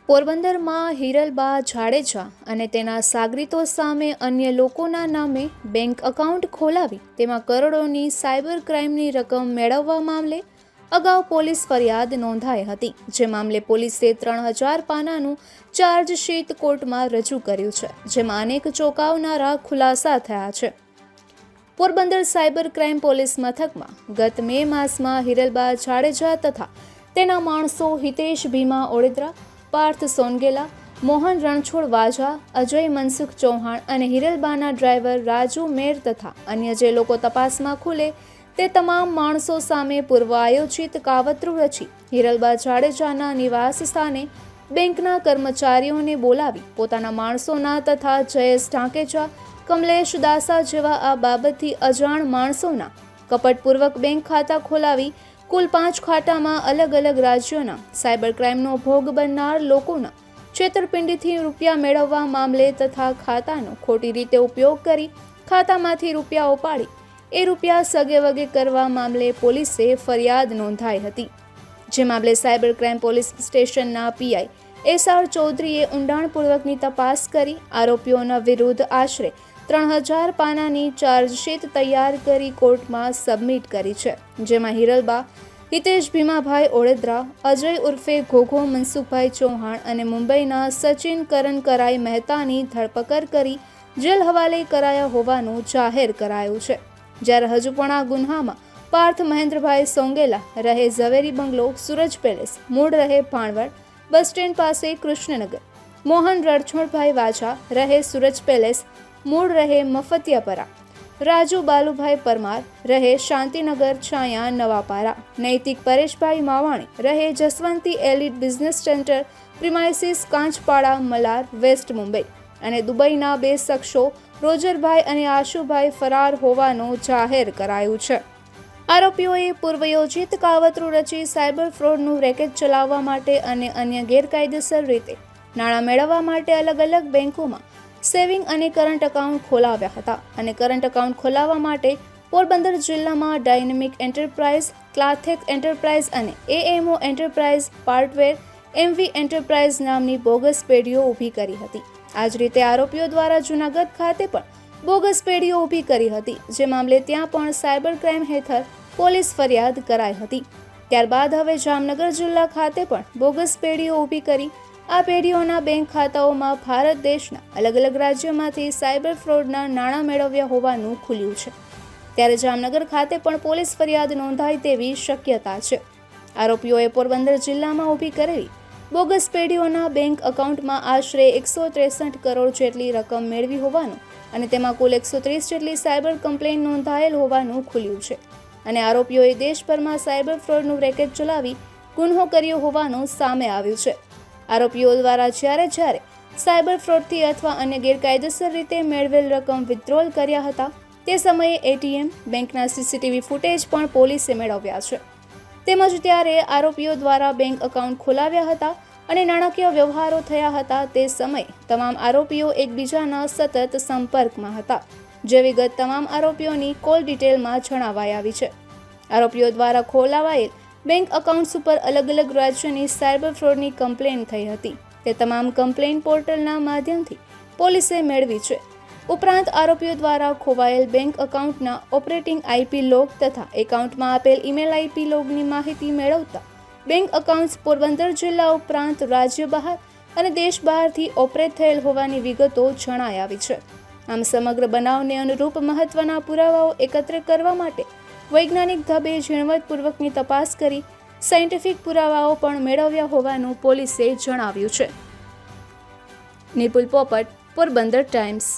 પોરબંદરમાં હિરલબા જાડેજા અને તેના સાગરીતો સામે અન્ય લોકોના નામે બેંક એકાઉન્ટ ખોલાવી તેમાં કરોડોની સાયબર ક્રાઇમની રકમ મેળવવા મામલે અગાઉ પોલીસ ફરિયાદ નોંધાઈ હતી, જે મામલે પોલીસે 3000 પાનાનું ચાર્જશીટ કોર્ટમાં રજૂ કર્યું છે, જેમાં અનેક ચોંકાવનારા ખુલાસા થયા છે. પોરબંદર સાયબર ક્રાઇમ પોલીસ મથકમાં ગત મે માસમાં હિરલબા જાડેજા તથા તેના માણસો હિતેશ ભીમા ઓડેદરા, પાર્થ સોનગેલા, મોહન રણછોડ વાજા, અજય મનસુખ ચૌહાણ અને હિરલબાના ડ્રાઈવર રાજુ મેર તથા અન્ય જે લોકો તપાસમાં ખુલે તે તમામ માણસો સામે પૂર્વ આયોજિત કાવતરું રચી હિરલબા જાડેજાના નિવાસ સ્થાને બેંકના કર્મચારીઓને બોલાવી પોતાના માણસોના તથા જયેશ ઢાંકેચા, કમલેશ દાસા જેવા આ બાબતથી અજાણ માણસોના કપટપૂર્વક બેંક ખાતા ખોલાવી કુલ 5 ખાતામાં અલગ અલગ રાજ્યોના સાયબર ક્રાઇમનો ભોગ બનનાર લોકોના છેતરપિંડીથી રૂપિયા મેળવવા મામલે તથા ખાતાનો ખોટી રીતે ઉપયોગ કરી ખાતામાંથી રૂપિયા ઉપાડી એ રૂપિયા સગે વગે કરવા મામલે પોલીસે ફરિયાદ નોંધાઈ હતી, જે મામલે સાયબર ક્રાઇમ પોલીસ સ્ટેશનના પીઆઈ એસઆર ચૌધરીએ ઊંડાણપૂર્વકની તપાસ કરી આરોપીઓના વિરુદ્ધ આશરે 3000 પાનાની ચાર્જશીટ તૈયાર કરી કોર્ટમાં સબમિટ કરી છે, જેમાં હિરલબા, હિતેશ ભીમાભાઈ ઓડેદરા, અજય ઉર્ફે ઘોઘો મનસુખભાઈ ચૌહાણ અને મુંબઈના સચિન કરણ કરાઈ મહેતાની ધરપકડ કરી જેલ હવાલે કરાયા હોવાનું જાહેર કરાયું છે. જ્યારે હજુ પણ આ ગુન્હામાં પાર્થ મહેન્દ્રભાઈ સોંગેલા રહે ઝવેરી બંગલો, સુરજ પેલેસ, મૂળ રહે ભાણવડ, બસ સ્ટેન્ડ પાસે કૃષ્ણનગર, મોહન રણછોડભાઈ વાજા રહે સુરજ પેલેસ, મૂળ રહે મફતિયાપરા, રાજુ બાલુભાઈ પરમાર રહે શાંતિનગર છાયા નવાપારા, નૈતિક પરેશભાઈ માવાણી રહે Jaswanti elite business centre premises Kanchpada Malad west Mumbai અને દુબઈના 2 શખ્સો રોજરભાઈ અને આશુભાઈ ફરાર હોવાનું જાહેર કરાયું છે. આરોપીઓએ પૂર્વયોજિત કાવતરું રચી સાયબર ફ્રોડનું રેકેટ ચલાવવા માટે અને અન્ય ગેરકાયદેસર રીતે નાણાં મેળવવા માટે અલગ અલગ બેંકોમાં સેવિંગ અને કરંટ એકાઉન્ટ ખોલાવ્યા હતા અને કરંટ એકાઉન્ટ ખોલાવવા માટે પોરબંદર જિલ્લામાં ડાયનેમિક એન્ટરપ્રાઇઝ, ક્લાથેક એન્ટરપ્રાઇઝ અને એએમઓ એન્ટરપ્રાઇઝ, પાર્ટવેર, એમવી એન્ટરપ્રાઇઝ નામની બોગસ પેઢીઓ ઊભી કરી હતી. આ જ રીતે આરોપીઓ દ્વારા જૂનાગઢ ખાતે પણ બોગસ પેઢીઓ ઊભી કરી હતી, જે મામલે ત્યાં પણ સાયબર ક્રાઇમ હેઠળ પોલીસ ફરિયાદ કરાઈ હતી. ત્યારબાદ હવે જામનગર જિલ્લા ખાતે પણ બોગસ પેઢીઓ ઊભી કરી આ પેઢીઓના બેંક ખાતાઓમાં ભારત દેશના અલગ અલગ રાજ્યોમાંથી સાયબર ફ્રોડના નાણાં મેળવ્યા હોવાનું ખુલ્યું છે. ત્યારે જામનગર ખાતે પણ પોલીસ ફરિયાદ નોંધાય તેવી શક્યતા છે. આરોપીઓએ પોરબંદર જિલ્લામાં ઊભી કરેલી બોગસ પેઢીઓના બેંક એકાઉન્ટમાં આશરે 163 કરોડ જેટલી રકમ મેળવી હોવાનું અને તેમાં કુલ 130 જેટલી સાયબર કમ્પ્લેન નોંધાયેલ હોવાનું ખુલ્યું છે અને આરોપીઓએ દેશભરમાં સાયબર ફ્રોડનું રેકેટ ચલાવી ગુન્હો કર્યો હોવાનું સામે આવ્યું છે. આરોપીઓ દ્વારા જ્યારે સાયબર ફ્રોડથી અથવા અન્ય ગેરકાયદેસર રીતે મેળવેલ રકમ વિથડ્રોલ કર્યા હતા તે સમયે એટીએમ, બેંકના સીસીટીવી ફૂટેજ પણ પોલીસે મેળવ્યા છે. તેમજ ત્યારે આરોપીઓ દ્વારા બેંક એકાઉન્ટ ખોલાવ્યા હતા અને નાણાકીય વ્યવહારો થયા હતા તે સમયે તમામ આરોપીઓ એકબીજાના સતત સંપર્કમાં હતા, જે વિગત તમામ આરોપીઓની કોલ ડિટેલમાં જણાવાઈ આવી છે. આરોપીઓ દ્વારા ખોલાવાયેલ બેંક એકાઉન્ટ્સ ઉપર અલગ અલગ રાજ્યોની સાયબર ફ્રોડની કમ્પ્લેન થઈ હતી. તે તમામ કમ્પ્લેન પોર્ટલના માધ્યમથી પોલીસે મેળવી છે. ઉપરાંત આરોપીઓ દ્વારા ખોવાયેલ બેંક એકાઉન્ટના ઓપરેટિંગ આઈપી લોગ તથા એકાઉન્ટમાં આપેલ ઈમેલ આઈપી લોગની માહિતી મેળવતા બેંક એકાઉન્ટ્સ પોરબંદર જિલ્લા ઉપરાંત રાજ્ય બહાર અને દેશ બહારથી ઓપરેટ થયેલ હોવાની વિગતો જણાઈ આવી છે. આમ સમગ્ર બનાવને અનુરૂપ મહત્વના પુરાવાઓ એકત્ર કરવા માટે વૈજ્ઞાનિક ઢબે ઝીણવટપૂર્વકની તપાસ કરી સાયન્ટિફિક પુરાવાઓ પણ મેળવ્યા હોવાનું પોલીસે જણાવ્યું છે. નિપુલ પોપટ, પોરબંદર ટાઈમ્સ.